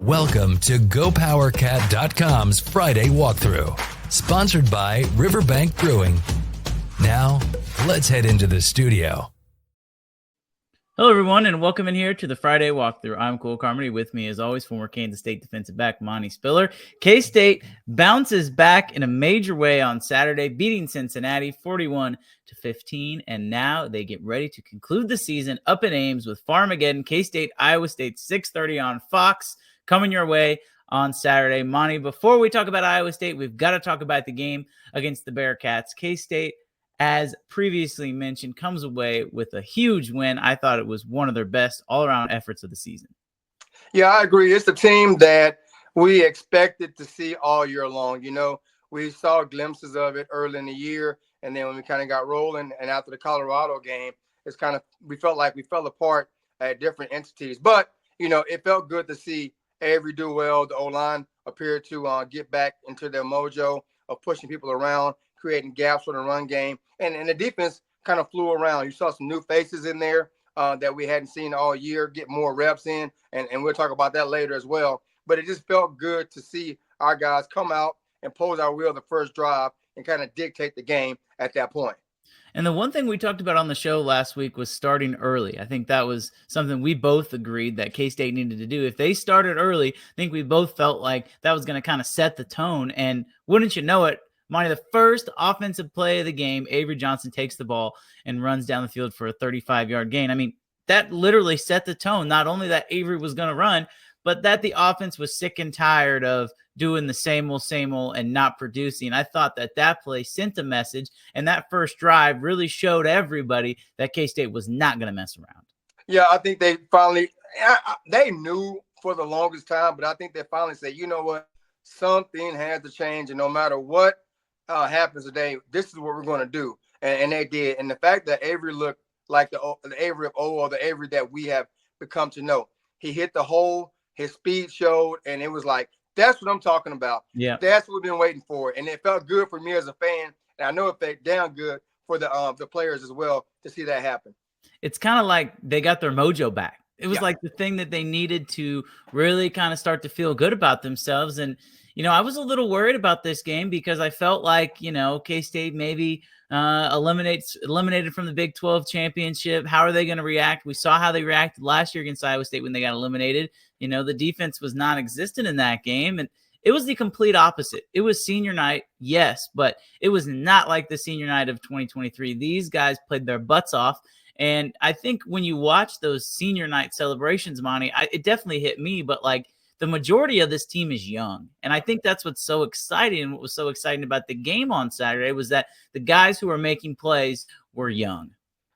Welcome to GoPowerCat.com's Friday Walkthrough, sponsored by Riverbank Brewing. Now, let's head into the studio. Hello, everyone, and welcome in here to the Friday Walkthrough. I'm Cole Carmody. With me, as always, former Kansas State defensive back Monty Spiller. K-State bounces back in a major way on Saturday, beating Cincinnati 41-15, and now they get ready to conclude the season up in Ames with Farmageddon. K-State, Iowa State, 6:30 on Fox, coming your way on Saturday. Monty, before we talk about Iowa State, we've got to talk about the game against the Bearcats. K-State, as previously mentioned, comes away with a huge win. I thought it was one of their best all-around efforts of the season. Yeah, I agree. It's the team that we expected to see all year long. You know, we saw glimpses of it early in the year, and then when we kind of got rolling, and after the Colorado game, it's kind of we felt like we fell apart at different entities. But, you know, it felt good to see Avery do well. The O-line appeared to get back into their mojo of pushing people around, creating gaps for the run game. And the defense kind of flew around. You saw some new faces in there that we hadn't seen all year, get more reps in, and we'll talk about that later as well. But it just felt good to see our guys come out and pose our will the first drive and kind of dictate the game at that point. And the one thing we talked about on the show last week was starting early. I think that was something we both agreed that K-State needed to do. If they started early, I think we both felt like that was going to kind of set the tone. And wouldn't you know it, Monty, the first offensive play of the game, Avery Johnson takes the ball and runs down the field for a 35-yard gain. I mean, that literally set the tone. Not only that Avery was going to run, but that the offense was sick and tired of doing the same old, and not producing. I thought that play sent a message, and that first drive really showed everybody that K-State was not going to mess around. Yeah, I think they finally they knew for the longest time, but I think they finally said, you know what, something had to change, and no matter what happens today, this is what we're going to do. And they did. And the fact that Avery looked like the Avery of old, or the Avery that we have become to know. He hit the hole, his speed showed, and it was like, that's what I'm talking about. Yeah, that's what we've been waiting for. And it felt good for me as a fan. And I know it felt damn good for the players as well to see that happen. It's kind of like they got their mojo back. It was like the thing that they needed to really kind of start to feel good about themselves. And, you know, I was a little worried about this game because I felt like, you know, K-State maybe eliminated from the Big 12 championship. How are they going to react? We saw how they reacted last year against Iowa State when they got eliminated. You know, the defense was non-existent in that game. And it was the complete opposite. It was senior night, yes, but it was not like the senior night of 2023. These guys played their butts off. And I think when you watch those senior night celebrations, Monty, it definitely hit me. But like the majority of this team is young. And I think that's what's so exciting. And what was so exciting about the game on Saturday was that the guys who were making plays were young.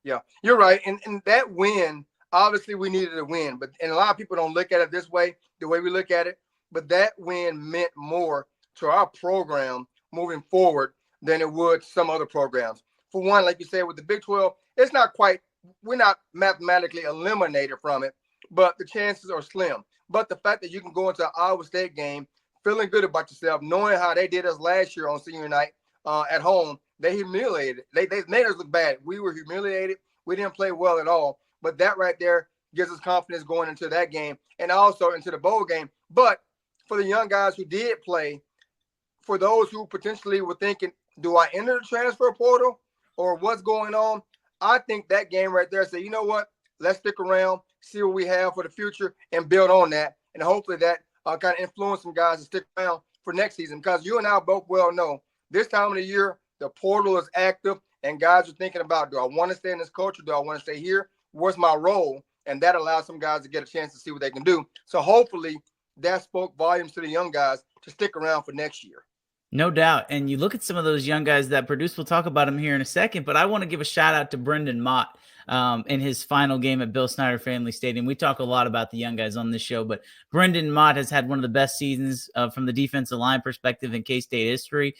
Yeah, you're right. And that win, obviously we needed a win. And a lot of people don't look at it this way, the way we look at it. But that win meant more to our program moving forward than it would some other programs. For one, like you said, with the Big 12, it's not quite, we're not mathematically eliminated from it, but the chances are slim. But the fact that you can go into an Iowa State game feeling good about yourself, knowing how they did us last year on senior night at home, they humiliated. They made us look bad. We were humiliated. We didn't play well at all. But that right there gives us confidence going into that game and also into the bowl game. But for the young guys who did play, for those who potentially were thinking, do I enter the transfer portal or what's going on? I think that game right there said, you know what, let's stick around, see what we have for the future and build on that. And hopefully that kind of influence some guys to stick around for next season. Because you and I both well know this time of the year, the portal is active and guys are thinking about, do I want to stay in this culture? Do I want to stay here? What's my role? And that allows some guys to get a chance to see what they can do. So hopefully that spoke volumes to the young guys to stick around for next year. No doubt. And you look at some of those young guys that produced. We'll talk about them here in a second, but I want to give a shout out to Brendan Mott in his final game at Bill Snyder Family Stadium. We talk a lot about the young guys on this show, but Brendan Mott has had one of the best seasons from the defensive line perspective in K-State history.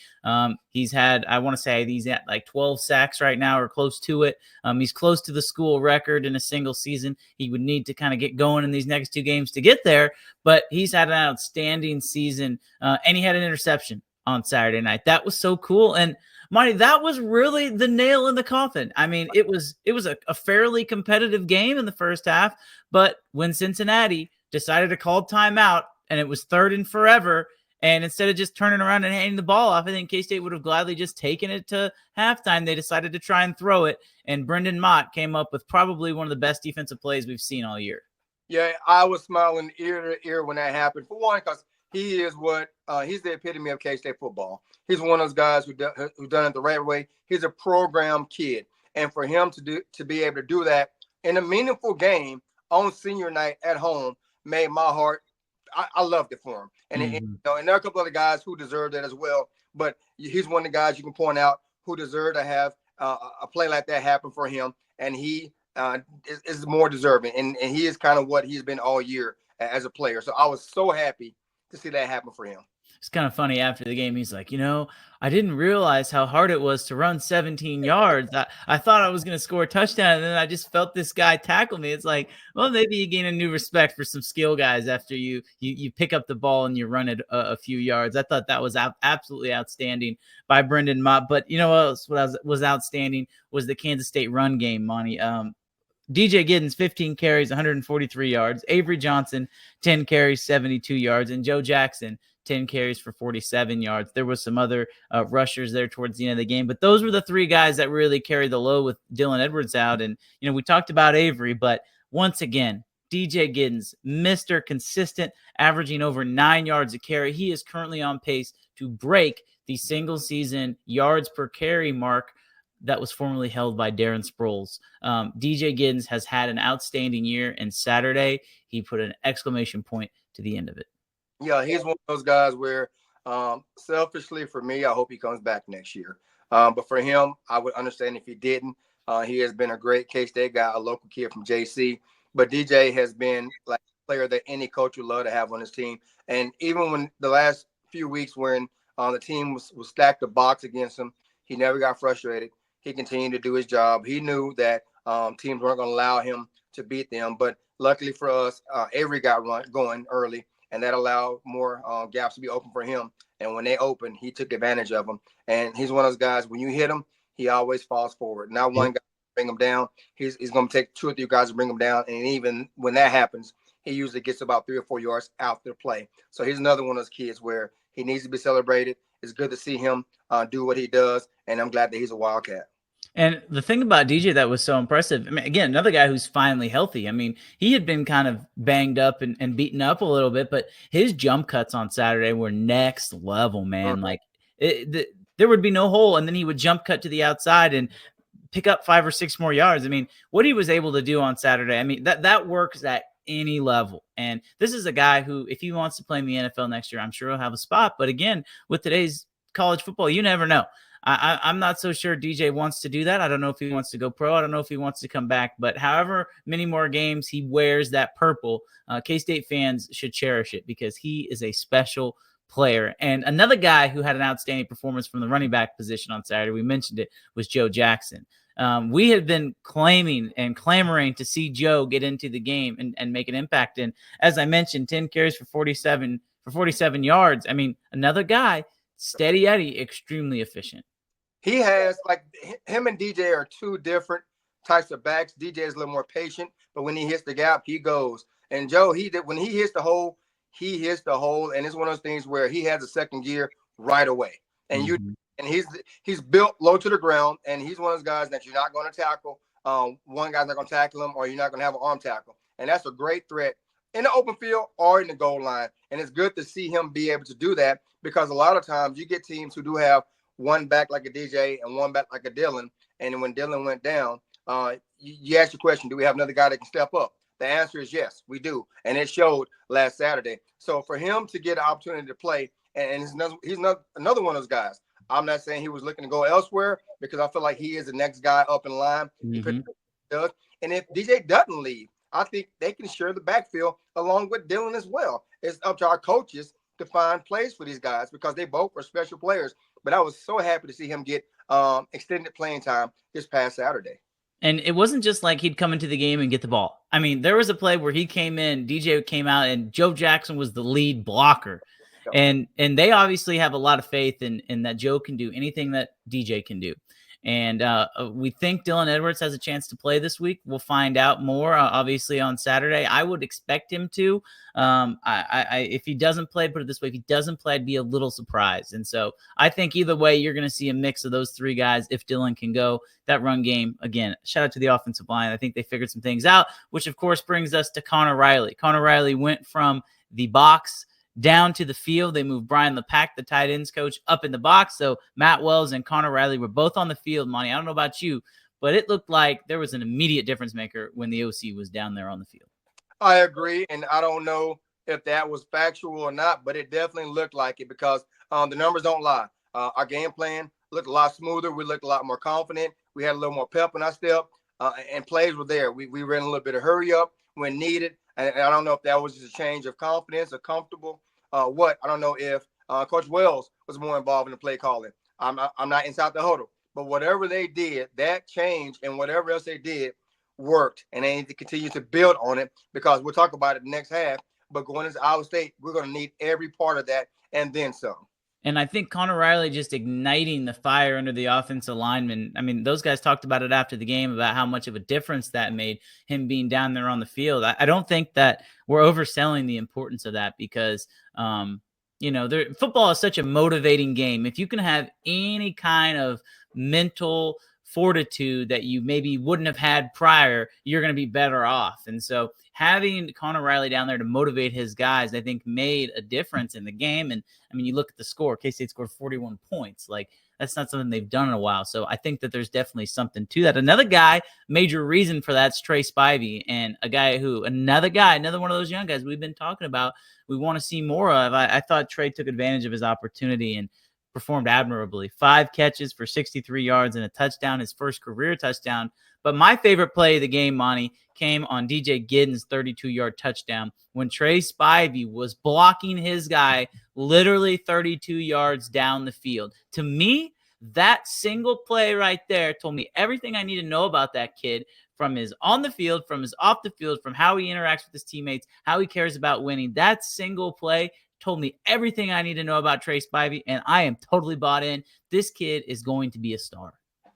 He's had, I want to say he's at like 12 sacks right now or close to it. He's close to the school record in a single season. He would need to kind of get going in these next two games to get there, but he's had an outstanding season and he had an interception on Saturday night. That was so cool. And Monty, that was really the nail in the coffin. I mean, it was a fairly competitive game in the first half, but when Cincinnati decided to call timeout and it was 3rd and forever. And instead of just turning around and handing the ball off, I think K-State would have gladly just taken it to halftime. They decided to try and throw it, and Brendan Mott came up with probably one of the best defensive plays we've seen all year. Yeah, I was smiling ear to ear when that happened. For one, because he is he's the epitome of K-State football. He's one of those guys who done it the right way. He's a program kid, and for him to be able to do that in a meaningful game on senior night at home made my heart. I loved it for him, and, and there are a couple other guys who deserved it as well. But he's one of the guys you can point out who deserved to have a play like that happen for him, and he is more deserving, and he is kind of what he's been all year as a player. So I was so happy to see that happen for him. It's kind of funny after the game. He's like, I didn't realize how hard it was to run 17 yards. I thought I was going to score a touchdown, and then I just felt this guy tackle me. It's like, well, maybe you gain a new respect for some skill guys after you pick up the ball and you run it a few yards. I thought that was absolutely outstanding by Brendan Mott. But you know what else was outstanding was the Kansas State run game, Monty. DJ Giddens, 15 carries, 143 yards. Avery Johnson, 10 carries, 72 yards. And Joe Jackson, 10 carries for 47 yards. There was some other rushers there towards the end of the game, but those were the 3 guys that really carried the load with Dylan Edwards out. And, we talked about Avery, but once again, DJ Giddens, Mr. Consistent, averaging over 9 yards a carry. He is currently on pace to break the single season yards per carry mark that was formerly held by Darren Sproles. DJ Giddens has had an outstanding year, and Saturday he put an exclamation point to the end of it. Yeah, he's one of those guys where selfishly for me, I hope he comes back next year. But for him, I would understand if he didn't. He has been a great K-State guy, a local kid from JC. But DJ has been like a player that any coach would love to have on his team. And even when the last few weeks when the team was stacked the box against him, he never got frustrated. He continued to do his job. He knew that teams weren't going to allow him to beat them. But luckily for us, Avery got going early, and that allowed more gaps to be open for him. And when they opened, he took advantage of them. And he's one of those guys, when you hit him, he always falls forward. Not one guy bring him down. He's going to take 2 or 3 guys to bring him down. And even when that happens, he usually gets about 3 or 4 yards out the play. So he's another one of those kids where he needs to be celebrated. It's good to see him do what he does. And I'm glad that he's a Wildcat. And the thing about DJ that was so impressive, I mean, again, another guy who's finally healthy. I mean, he had been kind of banged up and beaten up a little bit, but his jump cuts on Saturday were next level, man. Like there would be no hole, and then he would jump cut to the outside and pick up 5 or 6 more yards. I mean, what he was able to do on Saturday, I mean, that works at any level. And this is a guy who, if he wants to play in the NFL next year, I'm sure he'll have a spot. But again, with today's college football, you never know. I'm not so sure DJ wants to do that. I don't know if he wants to go pro. I don't know if he wants to come back. But however many more games he wears that purple, K-State fans should cherish it because he is a special player. And another guy who had an outstanding performance from the running back position on Saturday, we mentioned it, was Joe Jackson. We have been claiming and clamoring to see Joe get into the game and make an impact. And as I mentioned, 10 carries for 47 yards. I mean, another guy, steady Eddie, extremely efficient. He has, like, him and DJ are 2 different types of backs. DJ is a little more patient, but when he hits the gap, he goes. And Joe, when he hits the hole, he hits the hole. And it's one of those things where he has a second gear right away. And he's built low to the ground, and he's one of those guys that you're not going to tackle. One guy's not going to tackle him, or you're not going to have an arm tackle. And that's a great threat in the open field or in the goal line. And it's good to see him be able to do that, because a lot of times you get teams who do have one back like a DJ and one back like a Dylan. And when Dylan went down, you ask the question, do we have another guy that can step up? The answer is yes, we do. And it showed last Saturday. So for him to get an opportunity to play, and he's another one of those guys. I'm not saying he was looking to go elsewhere, because I feel like he is the next guy up in line. And if DJ doesn't leave, I think they can share the backfield along with Dylan as well. It's up to our coaches to find plays for these guys, because they both are special players. But I was so happy to see him get extended playing time this past Saturday. And it wasn't just like he'd come into the game and get the ball. I mean, there was a play where he came in, DJ came out, and Joe Jackson was the lead blocker. And they obviously have a lot of faith in that Joe can do anything that DJ can do. And we think Dylan Edwards has a chance to play this week. We'll find out more, obviously, on Saturday. I would expect him to. If he doesn't play, put it this way, if he doesn't play, I'd be a little surprised. And so I think either way, you're going to see a mix of those three guys if Dylan can go. That run game, again, shout out to the offensive line. I think they figured some things out, which, of course, brings us to Connor Riley. Connor Riley went from the box down to the field. They moved Brian LePack, the tight ends coach, up in the box. So Matt Wells and Connor Riley were both on the field, Monty. I don't know about you, but it looked like there was an immediate difference maker when the OC was down there on the field. I agree, and I don't know if that was factual or not, but it definitely looked like it because the numbers don't lie. Our game plan looked a lot smoother. We looked a lot more confident. We had a little more pep in our step, and plays were there. We ran a little bit of hurry up when needed, and I don't know if that was just a change of confidence or comfortable. I don't know if Coach Wells was more involved in the play calling. I'm not inside the huddle, but whatever they did, that change and whatever else they did worked, and they need to continue to build on it because we'll talk about it the next half. But going into Iowa State, we're going to need every part of that and then some. And I think Connor Riley just igniting the fire under the offensive linemen. I mean, those guys talked about it after the game about how much of a difference that made, him being down there on the field. I don't think that we're overselling the importance of that because, football is such a motivating game. If you can have any kind of mental fortitude that you maybe wouldn't have had prior, you're going to be better off. And so having Connor Riley down there to motivate his guys, I think made a difference in the game. And I mean, you look at the score, K-State scored 41 points. Like, that's not something they've done in a while. So I think that there's definitely something to that. Another guy, major reason for that's Trey Spivey, and another one of those young guys we've been talking about, we want to see more of. I thought Trey took advantage of his opportunity and performed admirably. 5 catches for 63 yards and a touchdown, his first career touchdown. But my favorite play of the game, Monty, came on DJ Giddens' 32-yard touchdown when Trey Spivey was blocking his guy literally 32 yards down the field. To me, that single play right there told me everything I need to know about that kid, from his on the field, from his off the field, from how he interacts with his teammates, how he cares about winning. That single play told me everything I need to know about Trey Spivey, and I am totally bought in. This kid is going to be a star.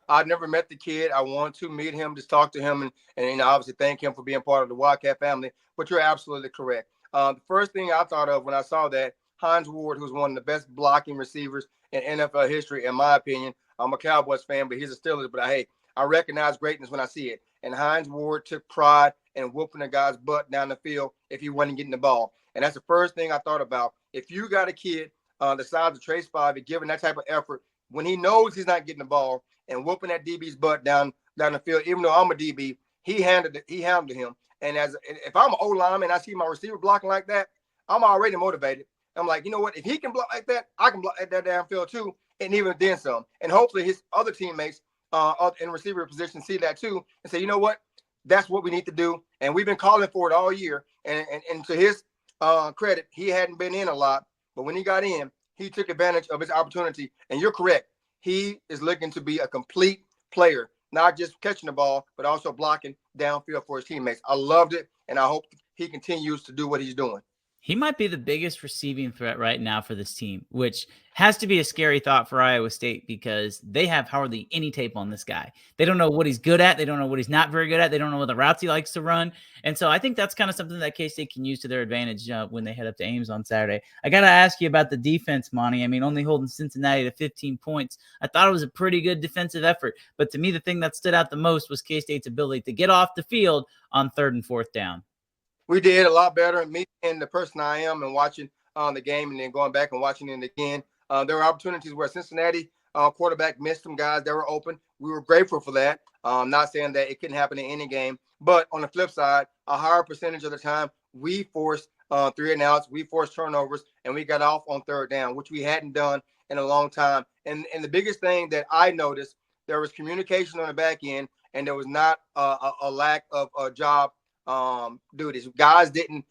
I've never met the kid. I want to meet him, just talk to him, and obviously thank him for being part of the Wildcat family. But you're absolutely correct. The first thing I thought of when I saw that, Hines Ward, who's one of the best blocking receivers in NFL history, in my opinion. I'm a Cowboys fan, but he's a Steelers. But I recognize greatness when I see it. And Hines Ward took pride in whooping a guy's butt down the field if he wasn't getting the ball. And that's the first thing I thought about. If you got a kid the size of Trey Spivey giving that type of effort when he knows he's not getting the ball and whooping that DB's butt down the field, even though I'm a DB, he handled him. And if I'm an O lineman and I see my receiver blocking like that, I'm already motivated. I'm like, you know what? If he can block like that, I can block at that downfield too, and even then some. And hopefully his other teammates in receiver position see that too and say, you know what? That's what we need to do. And we've been calling for it all year. And to his credit, he hadn't been in a lot, but when he got in, he took advantage of his opportunity. And you're correct. He is looking to be a complete player, not just catching the ball, but also blocking downfield for his teammates. I loved it, and I hope he continues to do what he's doing. He might be the biggest receiving threat right now for this team, which has to be a scary thought for Iowa State because they have hardly any tape on this guy. They don't know what he's good at. They don't know what he's not very good at. They don't know what the routes he likes to run. And so I think that's kind of something that K-State can use to their advantage when they head up to Ames on Saturday. I got to ask you about the defense, Monty. I mean, only holding Cincinnati to 15 points. I thought it was a pretty good defensive effort. But to me, the thing that stood out the most was K-State's ability to get off the field on 3rd and 4th down. We did a lot better. Me and the person I am and watching the game and then going back and watching it again. There were opportunities where Cincinnati quarterback missed some guys that were open. We were grateful for that. Not saying that it couldn't happen in any game. But on the flip side, a higher percentage of the time, we forced 3 and outs. We forced turnovers, and we got off on 3rd down, which we hadn't done in a long time. And the biggest thing that I noticed, there was communication on the back end, and there was not a lack of job duties. Guys didn't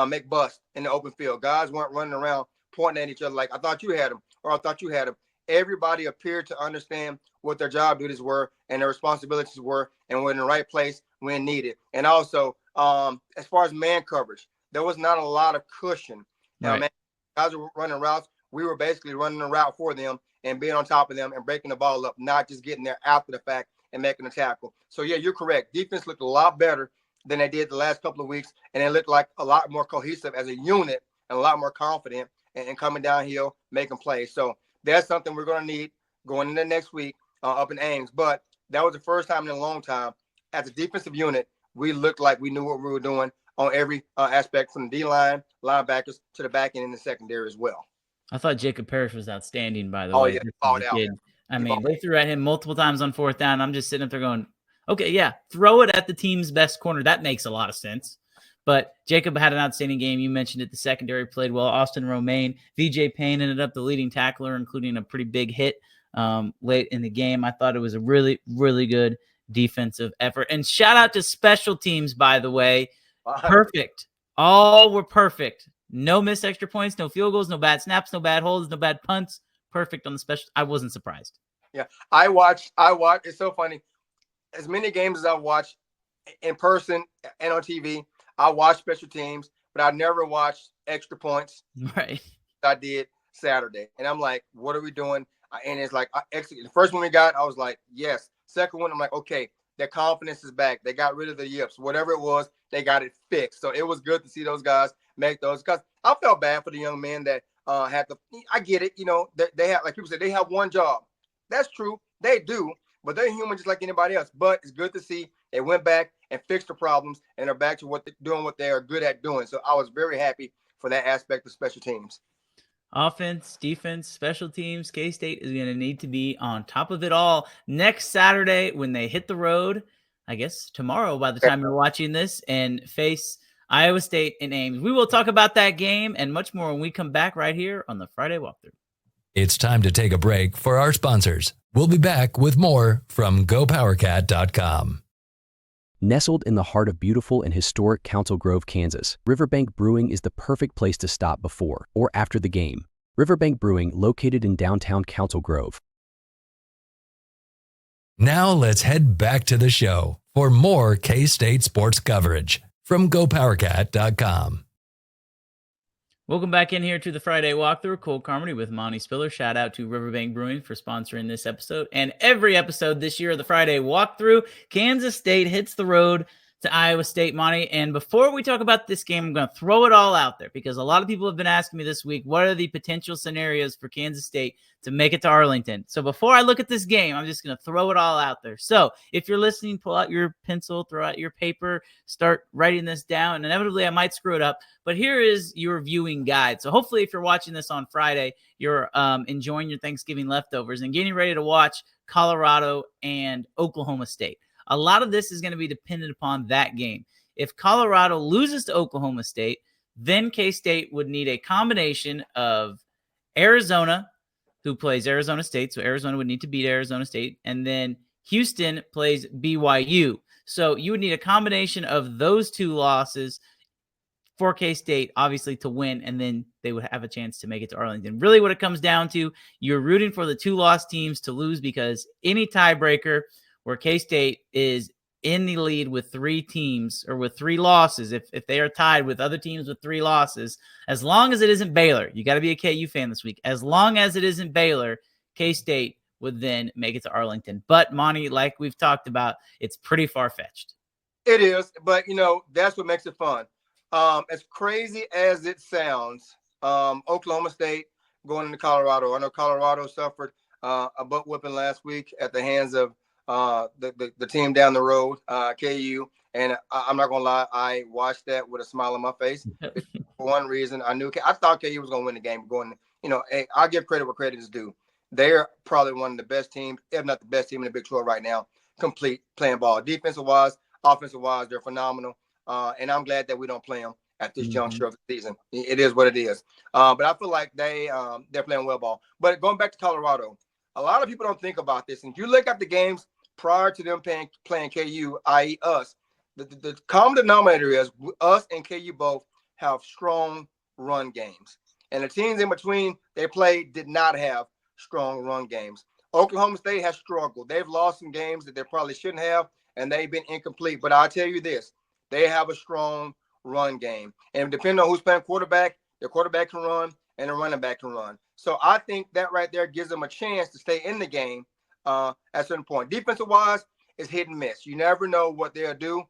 make busts in the open field. Guys weren't running around pointing at each other like, I thought you had him, or I thought you had him. Everybody appeared to understand what their job duties were and their responsibilities were and were in the right place when needed. And also, as far as man coverage, there was not a lot of cushion. Right. Guys were running routes we were basically running the route for them and being on top of them and breaking the ball up, not just getting there after the fact and making a tackle. So, yeah, you're correct. Defense looked a lot better than they did the last couple of weeks, and it looked like a lot more cohesive as a unit and a lot more confident and coming downhill, making plays. So that's something we're going to need going into next week up in Ames. But that was the first time in a long time as a defensive unit, we looked like we knew what we were doing on every aspect from the D-line, linebackers to the back end in the secondary as well. I thought Jacob Parrish was outstanding, by the way. Yeah, he balled out. I mean, they threw at him multiple times on fourth down. I'm just sitting up there going, okay, yeah, throw it at the team's best corner. That makes a lot of sense. But Jacob had an outstanding game. You mentioned it. The secondary played well. Austin Romaine, VJ Payne ended up the leading tackler, including a pretty big hit late in the game. I thought it was a really, really good defensive effort. And shout out to special teams, by the way. Perfect. All were perfect. No missed extra points, no field goals, no bad snaps, no bad holds, no bad punts. Perfect on the special. I wasn't surprised. Yeah, I watched. It's so funny. As many games as I watched in person and on TV, I watched special teams, but I never watched extra points. Right. I did Saturday, and I'm like, what are we doing? And it's like, the first one we got, I was like, yes. Second one, I'm like, okay, their confidence is back. They got rid of the yips. Whatever it was, they got it fixed. So it was good to see those guys make those. Because I felt bad for the young men that had to. I get it. They have, like people say, they have one job. That's true. They do. But they're human just like anybody else. But it's good to see they went back and fixed the problems and are back to doing what they are good at doing. So I was very happy for that aspect of special teams. Offense, defense, special teams, K-State is going to need to be on top of it all next Saturday when they hit the road, I guess tomorrow by the time you're watching this, and face Iowa State in Ames. We will talk about that game and much more when we come back right here on the Friday Walkthrough. It's time to take a break for our sponsors. We'll be back with more from GoPowerCat.com. Nestled in the heart of beautiful and historic Council Grove, Kansas, Riverbank Brewing is the perfect place to stop before or after the game. Riverbank Brewing, located in downtown Council Grove. Now let's head back to the show for more K-State sports coverage from GoPowerCat.com. Welcome back in here to the Friday Walkthrough. Cole Carmody with Monty Spiller. Shout out to Riverbank Brewing for sponsoring this episode and every episode this year of the Friday Walkthrough. Kansas State hits the road to Iowa State, Monty. And before we talk about this game, I'm going to throw it all out there because a lot of people have been asking me this week, what are the potential scenarios for Kansas State to make it to Arlington? So before I look at this game, I'm just going to throw it all out there. So if you're listening, pull out your pencil, throw out your paper, start writing this down. And inevitably, I might screw it up. But here is your viewing guide. So hopefully, if you're watching this on Friday, you're enjoying your Thanksgiving leftovers and getting ready to watch Colorado and Oklahoma State. A lot of this is going to be dependent upon that game. If Colorado loses to Oklahoma State, then K-State would need a combination of Arizona, who plays Arizona State, so Arizona would need to beat Arizona State, and then Houston plays BYU. So you would need a combination of those two losses for K-State, obviously, to win, and then they would have a chance to make it to Arlington. Really what it comes down to, you're rooting for the two lost teams to lose because any tiebreaker where K-State is in the lead with three teams or with three losses, if they are tied with other teams with three losses, as long as it isn't Baylor, you got to be a KU fan this week. As long as it isn't Baylor, K-State would then make it to Arlington. But, Monty, like we've talked about, it's pretty far-fetched. It is, but, that's what makes it fun. As crazy as it sounds, Oklahoma State going into Colorado. I know Colorado suffered a butt whipping last week at the hands of the team down the road, KU. And I'm not going to lie, I watched that with a smile on my face. For one reason, I thought KU was going to win the game. Hey, I'll give credit where credit is due. They're probably one of the best teams, if not the best team in the Big 12 right now, complete playing ball. Defensive-wise, offensive-wise, they're phenomenal. And I'm glad that we don't play them at this juncture of the season. It is what it is. But I feel like they're playing well ball. But going back to Colorado, a lot of people don't think about this. And if you look at the games prior to them playing KU, i.e. us, the common denominator is us and KU both have strong run games. And the teams in between they played did not have strong run games. Oklahoma State has struggled. They've lost some games that they probably shouldn't have, and they've been incomplete. But I'll tell you this, they have a strong run game. And depending on who's playing quarterback, their quarterback can run, and a running back can run. So I think that right there gives them a chance to stay in the game at a certain point. Defensive wise, it's hit and miss. You never know what they'll do.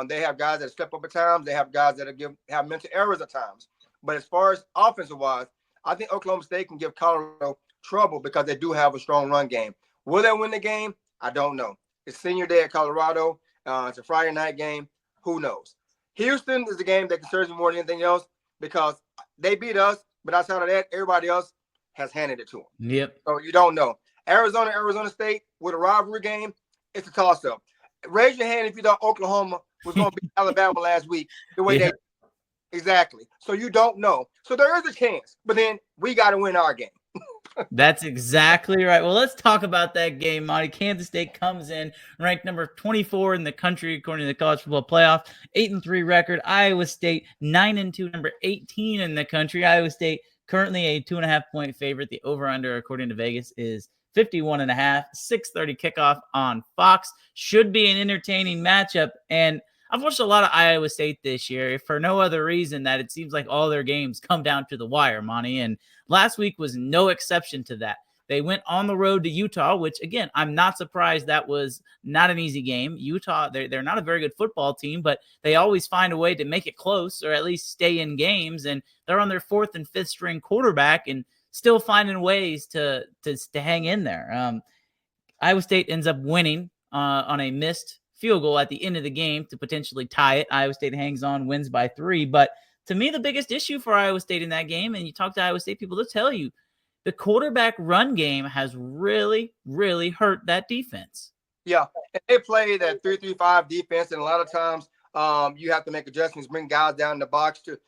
They have guys that step up at times. They have guys that have mental errors at times. But as far as offensive wise, I think Oklahoma State can give Colorado trouble because they do have a strong run game. Will they win the game? I don't know. It's senior day at Colorado. It's a Friday night game. Who knows? Houston is the game that concerns me more than anything else because they beat us, but outside of that, everybody else has handed it to them. Yep. So you don't know. Arizona State with a rivalry game, it's a toss-up. Raise your hand if you thought Oklahoma was going to beat Alabama last week the way they exactly. So you don't know. So there is a chance, but then we got to win our game. That's exactly right. Well, let's talk about that game, Monty. Kansas State comes in ranked number 24 in the country, according to the college football playoff, 8-3 record. Iowa State 9-2, number 18 in the country. Iowa State currently a 2.5-point favorite. The over/under, according to Vegas, is 51.5. 6:30 kickoff on Fox. Should be an entertaining matchup. And I've watched a lot of Iowa State this year, if for no other reason that it seems like all their games come down to the wire, Monty. And last week was no exception to that. They went on the road to Utah, which, again, I'm not surprised that was not an easy game. Utah, they're not a very good football team, but they always find a way to make it close or at least stay in games. And they're on their fourth and fifth string quarterback and still finding ways to hang in there. Iowa State ends up winning on a missed field goal at the end of the game to potentially tie it. Iowa State hangs on, wins by 3. But to me, the biggest issue for Iowa State in that game, and you talk to Iowa State people, they'll tell you, the quarterback run game has really, really hurt that defense. Yeah, and they play that 3-3-5 defense, and a lot of times you have to make adjustments, bring guys down in the box to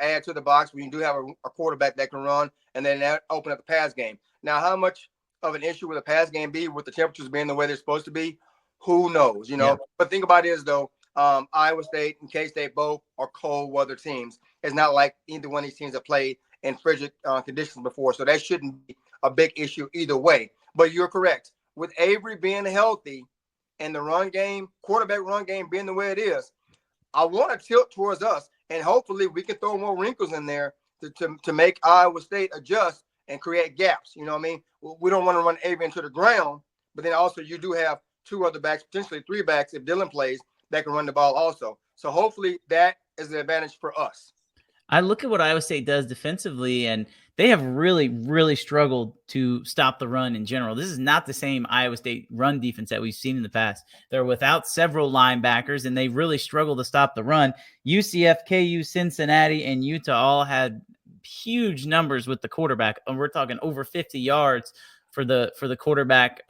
add to the box when you do have a quarterback that can run, and then that open up the pass game. Now, how much of an issue will the pass game be with the temperatures being the way they're supposed to be? Who knows, you know? Yeah. But think about it is, though, Iowa State and K-State both are cold weather teams. It's not like either one of these teams have played in frigid conditions before, so that shouldn't be a big issue either way. But you're correct. With Avery being healthy and the run game, quarterback run game being the way it is, I want to tilt towards us, and hopefully we can throw more wrinkles in there to make Iowa State adjust and create gaps. You know what I mean? We don't want to run Avery into the ground, but then also you do have 2 other backs, potentially 3 backs if Dylan plays, that can run the ball also. So hopefully that is an advantage for us. I look at what Iowa State does defensively, and they have really, really struggled to stop the run in general. This is not the same Iowa State run defense that we've seen in the past. They're without several linebackers, and they really struggle to stop the run. UCF, KU, Cincinnati, and Utah all had huge numbers with the quarterback, and we're talking over 50 yards for the quarterback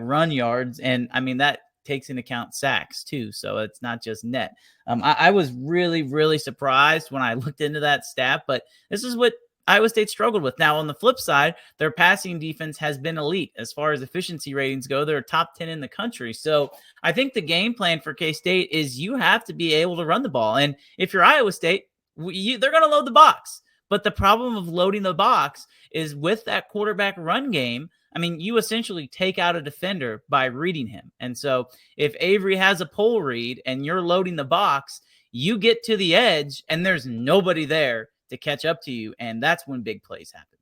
run yards, and I mean that takes into account sacks too, so it's not just net. I was really, really surprised when I looked into that stat, but this is what Iowa State struggled with. Now, on the flip side, their passing defense has been elite. As far as efficiency ratings go, they're top 10 in the country. So I think the game plan for K-State is you have to be able to run the ball. And if you're Iowa State, they're going to load the box. But the problem of loading the box is with that quarterback run game, I mean, you essentially take out a defender by reading him. And so if Avery has a pole read and you're loading the box, you get to the edge and there's nobody there to catch up to you. And that's when big plays happen.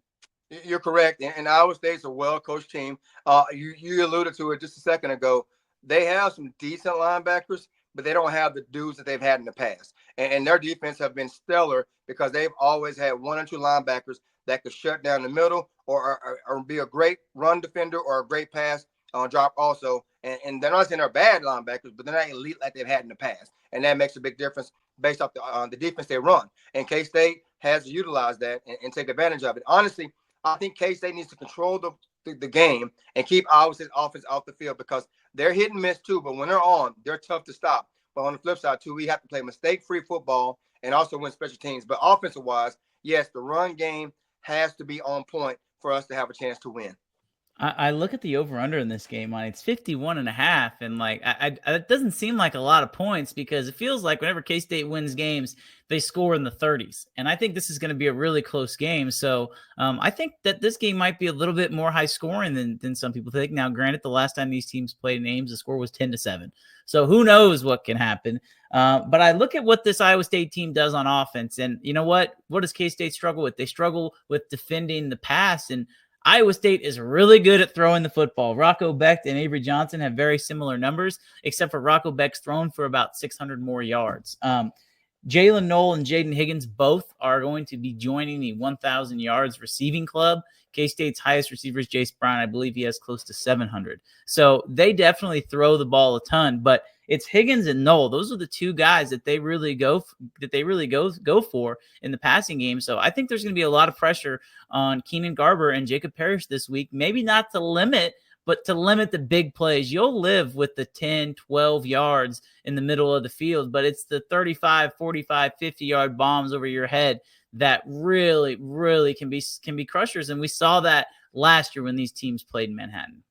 You're correct. And Iowa State's a well-coached team. You alluded to it just a second ago. They have some decent linebackers, but they don't have the dudes that they've had in the past. And their defense have been stellar because they've always had 1 or 2 linebackers that could shut down the middle or be a great run defender or a great pass drop also. And they're not saying they're bad linebackers, but they're not elite like they've had in the past. And that makes a big difference based off the defense they run. And K-State has to utilize that and take advantage of it. Honestly, I think K-State needs to control the game and keep Iowa State's offense off the field because they're hit and miss too, but when they're on, they're tough to stop. But on the flip side too, we have to play mistake-free football and also win special teams. But offensive-wise, yes, the run game has to be on point for us to have a chance to win. I look at the over-under in this game, it's 51.5, and like it doesn't seem like a lot of points because it feels like whenever K-State wins games, they score in the 30s, and I think this is going to be a really close game. So I think that this game might be a little bit more high-scoring than some people think. Now, granted, the last time these teams played in Ames, the score was 10-7, so who knows what can happen. But I look at what this Iowa State team does on offense, and you know what? What does K-State struggle with? They struggle with defending the pass, and Iowa State is really good at throwing the football. Rocco Becht and Avery Johnson have very similar numbers, except for Rocco Becht's thrown for about 600 more yards. Jalen Knoll and Jaden Higgins both are going to be joining the 1,000 yards receiving club. K-State's highest receiver is Jace Brown. I believe he has close to 700. So they definitely throw the ball a ton, but it's Higgins and Knoll. Those are the two guys that they really go for in the passing game. So I think there's going to be a lot of pressure on Keenan Garber and Jacob Parrish this week. Maybe not to limit, but to limit the big plays. You'll live with the 10, 12 yards in the middle of the field, but it's the 35, 45, 50-yard bombs over your head that really, really can be crushers. And we saw that last year when these teams played in Manhattan.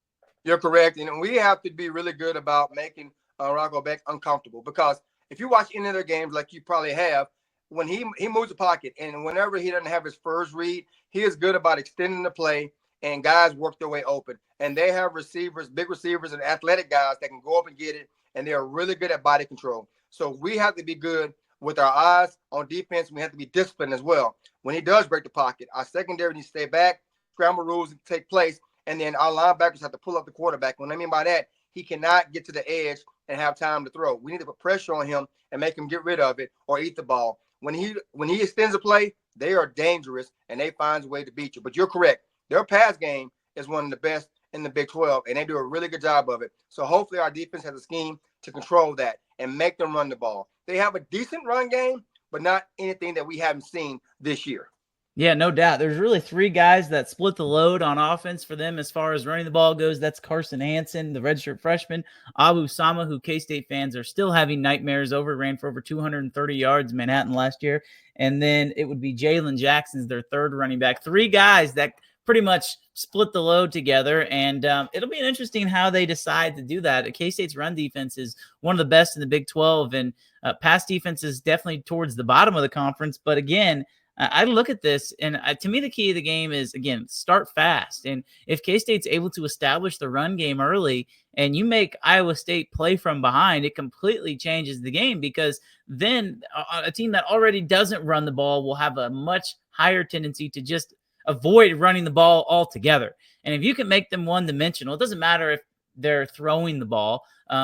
You're correct. And we have to be really good about making Rocco Becht uncomfortable, because if you watch any of their games like you probably have, when he moves the pocket and whenever he doesn't have his first read, he is good about extending the play and guys work their way open. And they have receivers, big receivers and athletic guys that can go up and get it, and they are really good at body control. So we have to be good with our eyes on defense. We have to be disciplined as well. When he does break the pocket, our secondary needs to stay back, scramble rules take place, and then our linebackers have to pull up the quarterback. What I mean by that, he cannot get to the edge and have time to throw. We need to put pressure on him and make him get rid of it or eat the ball. When he extends a play, they are dangerous and they find a way to beat you. But you're correct. Their pass game is one of the best in the Big 12, and they do a really good job of it. So hopefully our defense has a scheme to control that and make them run the ball. They have a decent run game, but not anything that we haven't seen this year. Yeah, no doubt. There's really three guys that split the load on offense for them as far as running the ball goes. That's Carson Hansen, the redshirt freshman, Abu Sama, who K-State fans are still having nightmares over, ran for over 230 yards in Manhattan last year. And then it would be Jalen Jackson's their third running back. Three guys that pretty much split the load together, and it'll be interesting how they decide to do that. K-State's run defense is one of the best in the Big 12, and pass defense is definitely towards the bottom of the conference. But again, I look at this, and to me, the key of the game is, again, start fast. And if K-State's able to establish the run game early and you make Iowa State play from behind, it completely changes the game, because then a team that already doesn't run the ball will have a much higher tendency to just avoid running the ball altogether. And if you can make them one-dimensional, it doesn't matter if they're throwing the ball.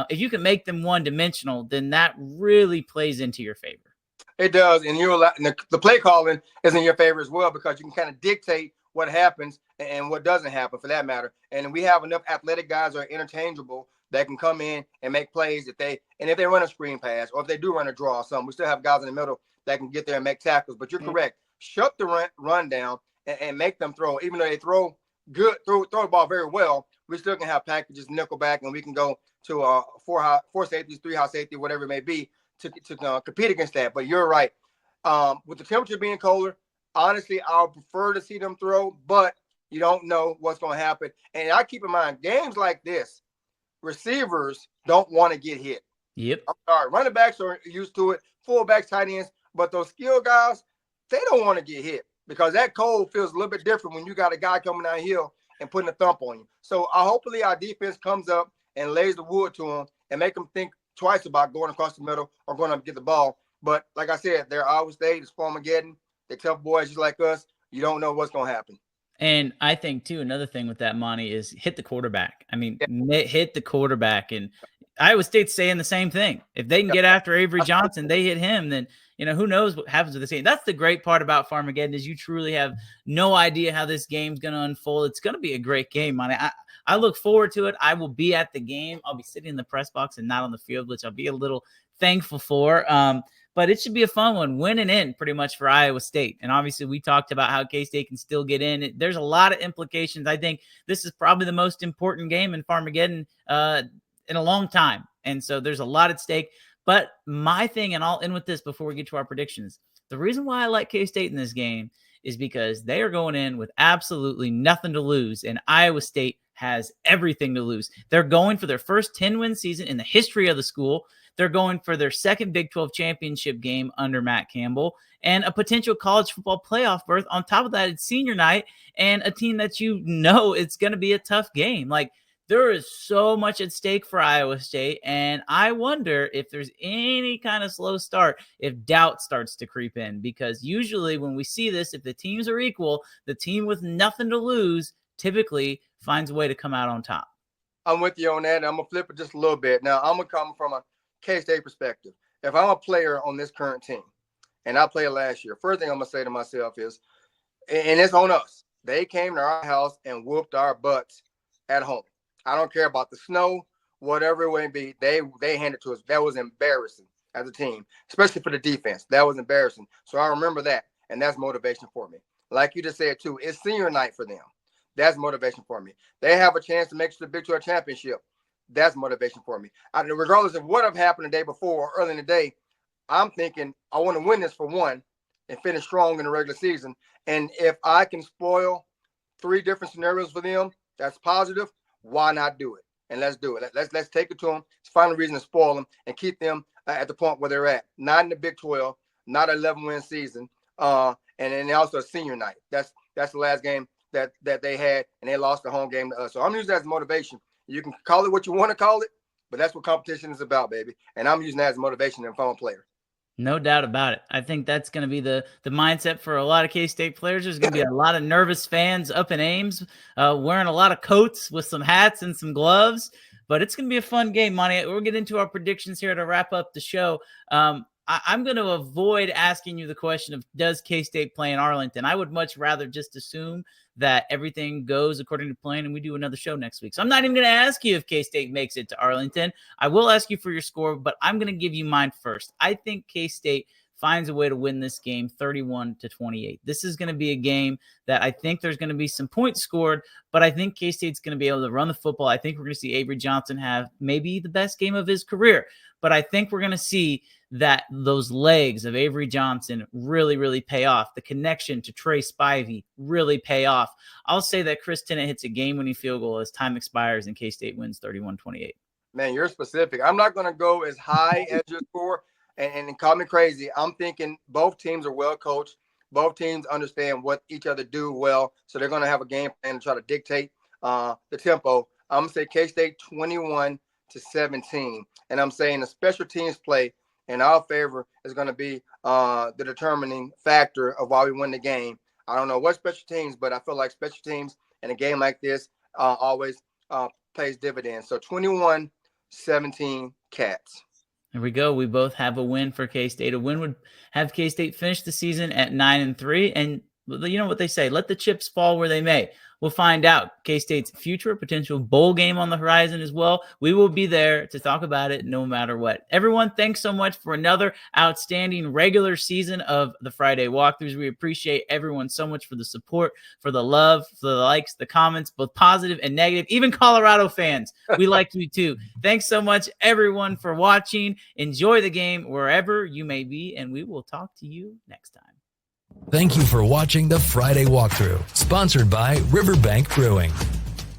If you can make them one-dimensional, then that really plays into your favor. It does, and the play calling is in your favor as well, because you can kind of dictate what happens and what doesn't happen, for that matter. And we have enough athletic guys that are interchangeable that can come in and make plays if they run a screen pass or if they do run a draw or something. We still have guys in the middle that can get there and make tackles. But you're correct. Shut the run down and make them throw. Even though they throw the ball very well, we still can have packages, nickel back, and we can go to four safeties, 3 high safety, whatever it may be, to compete against that. But you're right. With the temperature being colder, honestly, I would prefer to see them throw, but you don't know what's going to happen. And I keep in mind, games like this, receivers don't want to get hit. Yep. I'm sorry. Running backs are used to it, fullbacks, tight ends, but those skill guys, they don't want to get hit, because that cold feels a little bit different when you got a guy coming downhill and putting a thump on you. So hopefully our defense comes up and lays the wood to them and make them think twice about going across the middle or going up and get the ball. But like I said, they're Iowa State, it's Farmageddon. They're tough boys just like us. You don't know what's going to happen. And I think, too, another thing with that, Monty, is hit the quarterback. I mean, hit the quarterback. And Iowa State's saying the same thing. If they can get after Avery Johnson, they hit him, then, who knows what happens with this game. That's the great part about Farmageddon, is you truly have no idea how this game's going to unfold. It's going to be a great game, Monty. I look forward to it. I will be at the game. I'll be sitting in the press box and not on the field, which I'll be a little thankful for. But it should be a fun one, win and in pretty much for Iowa State. And obviously we talked about how K-State can still get in. There's a lot of implications. I think this is probably the most important game in Farmageddon in a long time. And so there's a lot at stake. But my thing, and I'll end with this before we get to our predictions, the reason why I like K-State in this game is because they are going in with absolutely nothing to lose, and Iowa State has everything to lose. They're going for their first 10-win season in the history of the school. They're going for their second Big 12 championship game under Matt Campbell and a potential college football playoff berth. On top of that, it's senior night and a team that it's going to be a tough game. Like, there is so much at stake for Iowa State, and I wonder if there's any kind of slow start, if doubt starts to creep in, because usually when we see this, if the teams are equal, the team with nothing to lose typically finds a way to come out on top. I'm with you on that, and I'm going to flip it just a little bit. Now, I'm going to come from a K-State perspective. If I'm a player on this current team, and I played last year, first thing I'm going to say to myself is, and it's on us, they came to our house and whooped our butts at home. I don't care about the snow, whatever it may be. They handed it to us. That was embarrassing as a team, especially for the defense. That was embarrassing. So I remember that, and that's motivation for me. Like you just said, too, it's senior night for them. That's motivation for me. They have a chance to make it to the Big 12 championship. That's motivation for me. Regardless of what have happened the day before or early in the day, I'm thinking I want to win this for one and finish strong in the regular season. And if I can spoil 3 different scenarios for them, that's positive. Why not do it? And let's do it. Let's take it to them. It's final reason to spoil them and keep them at the point where they're at. Not in the Big 12, not an 11-win season, and then also a senior night. That's the last game that they had, and they lost the home game to us. So I'm using that as motivation. You can call it what you want to call it, but that's what competition is about, baby. And I'm using that as motivation if I'm a player. No doubt about it. I think that's going to be the mindset for a lot of K-State players. There's going to be a lot of nervous fans up in Ames wearing a lot of coats with some hats and some gloves, but it's going to be a fun game, Monty. We'll get into our predictions here to wrap up the show. I'm going to avoid asking you the question of does K-State play in Arlington? I would much rather just assume that everything goes according to plan and we do another show next week. So I'm not even going to ask you if K-State makes it to Arlington. I will ask you for your score, but I'm going to give you mine first. I think K-State finds a way to win this game 31-28. This is going to be a game that I think there's going to be some points scored, but I think K-State's going to be able to run the football. I think we're going to see Avery Johnson have maybe the best game of his career, but I think we're going to see that those legs of Avery Johnson really, really pay off. The connection to Trey Spivey really pay off. I'll say that Chris Tennant hits a game-winning field goal as time expires and K-State wins 31-28. Man, you're specific. I'm not going to go as high as your score and call me crazy. I'm thinking both teams are well coached. Both teams understand what each other do well, so they're going to have a game plan to try to dictate the tempo. I'm going to say K-State 21-17, and I'm saying the special teams play in our favor is going to be the determining factor of why we win the game. I don't know what special teams, but I feel like special teams in a game like this always pays dividends. So 21-17 Cats. There we go. We both have a win for K-State. A win would have K-State finish the season at 9-3. And you know what they say, let the chips fall where they may. We'll find out K-State's future, potential bowl game on the horizon as well. We will be there to talk about it no matter what. Everyone, thanks so much for another outstanding regular season of the Friday Walkthroughs. We appreciate everyone so much for the support, for the love, for the likes, the comments, both positive and negative. Even Colorado fans, we like you too. Thanks so much, everyone, for watching. Enjoy the game wherever you may be, and we will talk to you next time. Thank you for watching the Friday Walkthrough, sponsored by Riverbank Brewing.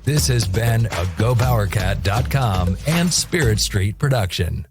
This has been a GoPowerCat.com and Spirit Street production.